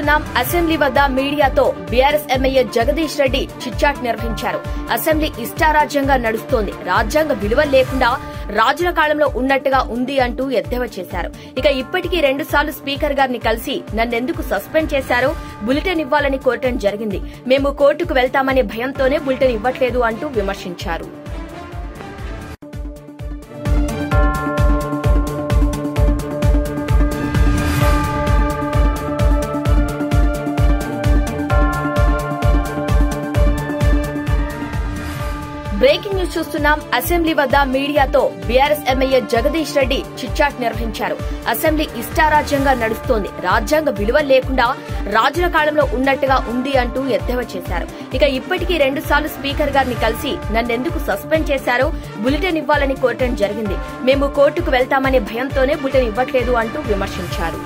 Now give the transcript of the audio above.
చూస్తున్నాం. అసెంబ్లీ వద్ద మీడియాతో బీఆర్ఎస్ ఎమ్మెల్యే జగదీష్ రెడ్డి చిట్చాట్ నిర్వహించారు. అసెంబ్లీ ఇష్టారాజ్యంగా నడుస్తోంది, రాజ్యాంగ విలువలు లేకుండా రాజుల కాలంలో ఉన్నట్టుగా ఉంది అంటూ ఎద్దేవా చేశారు. ఇక ఇప్పటికీ 2 సార్లు స్పీకర్ గారిని కలిసి నన్నెందుకు సస్పెండ్ చేశారో బులెటిన్ ఇవ్వాలని కోరటం జరిగింది. మేము కోర్టుకు వెళ్తామనే భయంతోనే బులెటిన్ ఇవ్వట్లేదు అంటూ విమర్శించారు. బ్రేకింగ్ న్యూస్ చూస్తున్నాం. అసెంబ్లీ వద్ద మీడియాతో బీఆర్ఎస్ ఎమ్మెల్యే జగదీష్ రెడ్డి చిట్చాట్ నిర్వహించారు. అసెంబ్లీ ఇష్టారాజ్యంగా నడుస్తోంది, రాజ్యాంగ విలువలు లేకుండా రాజుల కాలంలో ఉన్నట్టుగా ఉంది అంటూ ఎద్దేవా చేశారు. ఇక ఇప్పటికీ 2 సార్లు స్పీకర్ గారిని కలిసి నన్నెందుకు సస్పెండ్ చేశారో బులెటిన్ ఇవ్వాలని కోరటం జరిగింది. మేము కోర్టుకు వెళ్తామనే భయంతోనే బులెటిన్ ఇవ్వట్లేదు అంటూ విమర్శించారు.